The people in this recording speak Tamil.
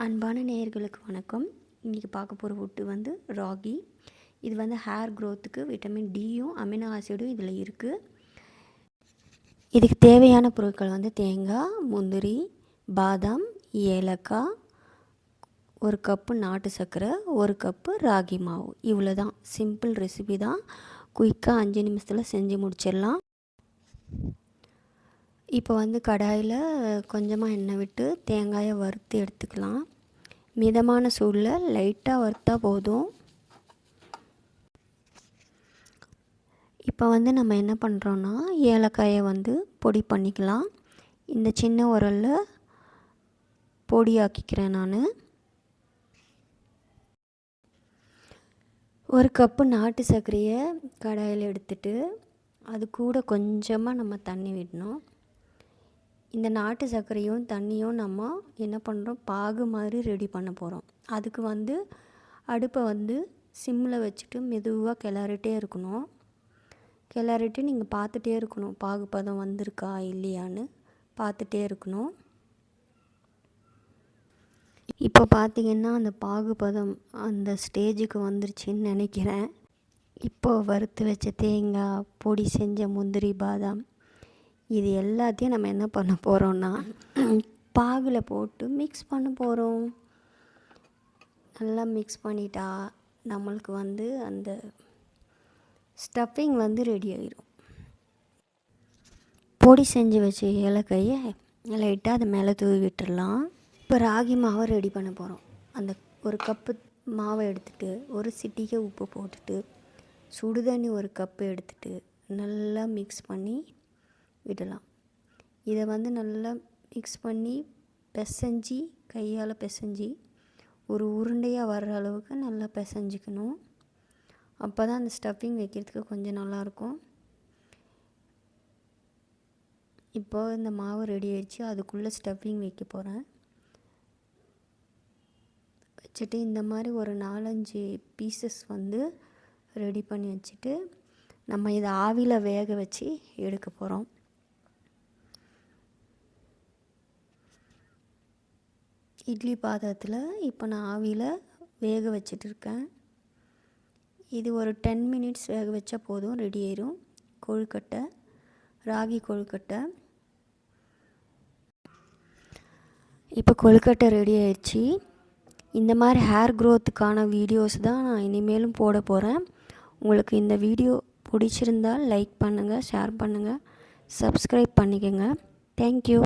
அன்பான நேயர்களுக்கு வணக்கம். இன்றைக்கி பார்க்க போகிற ஃபுட்டு வந்து ராகி. இது வந்து ஹேர் க்ரோத்துக்கு விட்டமின் டியும் அமினோ ஆசிடும் இதில் இருக்குது. இதுக்கு தேவையான பொருட்கள் வந்து தேங்காய், முந்திரி, பாதாம், ஏலக்காய், 1 கப்பு நாட்டு சர்க்கரை, 1 கப்பு ராகி மாவு. இவ்வளோ தான். சிம்பிள் ரெசிபி தான். குயிக்காக 5 நிமிஷத்தில் செஞ்சு முடிச்சிடலாம். இப்போ வந்து கடாயில் கொஞ்சமாக எண்ணெய் விட்டு தேங்காயை வறுத்து எடுத்துக்கலாம். மிதமான சூடில் லைட்டாக வறுத்தா போதும். இப்போ வந்து நம்ம என்ன பண்ணுறோன்னா ஏலக்காயை வந்து பொடி பண்ணிக்கலாம். இந்த சின்ன உரலில் பொடியாக்கிக்கிறேன் நான். 1 கப்பு நாட்டு சர்க்கரையை கடாயில் எடுத்துட்டு அது கூட கொஞ்சமாக நம்ம தண்ணி விடணும். இந்த நாட்டு சர்க்கரையும் தண்ணியும் நம்ம என்ன பண்ணுறோம், பாகு மாதிரி ரெடி பண்ண போகிறோம். அதுக்கு வந்து அடுப்பை வந்து சிம்மில் வச்சுட்டு மெதுவாக கிளறிட்டே இருக்கணும். கிளறிட்டு நீங்கள் பார்த்துட்டே இருக்கணும், பாகு பதம் வந்திருக்கா இல்லையான்னு பார்த்துட்டே இருக்கணும். இப்போ பார்த்திங்கன்னா அந்த பாகு பதம் அந்த ஸ்டேஜுக்கு வந்துருச்சுன்னு நினைக்கிறேன். இப்போது வறுத்து வச்ச தேங்காய், பொடி செஞ்ச முந்திரி, பாதாம் இது எல்லாத்தையும் நம்ம என்ன பண்ண போகிறோன்னா பாகில் போட்டு மிக்ஸ் பண்ண போகிறோம். நல்லா மிக்ஸ் பண்ணிட்டா நம்மளுக்கு வந்து அந்த ஸ்டஃபிங் வந்து ரெடி ஆகிடும். பொடி செஞ்சு வச்ச ஏலக்காயை லைட்டாக அது மேலே தூவி விட்டுடலாம். இப்போ ராகி மாவை ரெடி பண்ண போகிறோம். அந்த 1 கப்பு மாவை எடுத்துகிட்டு 1 சிட்டிகை உப்பு போட்டுட்டு சுடுதண்ணி 1 கப்பு எடுத்துகிட்டு நல்லா மிக்ஸ் பண்ணி விடலாம். இதை வந்து நல்லா மிக்ஸ் பண்ணி பிசைஞ்சி கையால் பிசைஞ்சி ஒரு உருண்டையாக வர்ற அளவுக்கு நல்லா பிசைஞ்சிக்கணும். அப்போ தான் அந்த ஸ்டஃபிங் வைக்கிறதுக்கு கொஞ்சம் நல்லாயிருக்கும். இப்போது இந்த மாவு ரெடி ஆயிடுச்சு. அதுக்குள்ளே ஸ்டஃபிங் வைக்க போகிறேன். வச்சுட்டு இந்த மாதிரி ஒரு 4-5 பீசஸ் வந்து ரெடி பண்ணி வச்சுட்டு நம்ம இதை ஆவியில் வேக வச்சு எடுக்க போகிறோம். இட்லி பாத்திரத்தில் இப்போ நான் ஆவியில் வேக வச்சிட்ருக்கேன். இது ஒரு 10 மினிட்ஸ் வேக வச்சா போதும், ரெடி ஆயிரும். கொழுக்கட்டை, ராகி கொழுக்கட்டை. இப்போ கொழுக்கட்டை ரெடி ஆயிடுச்சு. இந்த மாதிரி ஹேர் க்ரோத்துக்கான வீடியோஸ் தான் நான் இனிமேலும் போட போகிறேன். உங்களுக்கு இந்த வீடியோ பிடிச்சிருந்தால் லைக் பண்ணுங்கள், ஷேர் பண்ணுங்கள், சப்ஸ்கிரைப் பண்ணிக்கோங்க. தேங்க்யூ.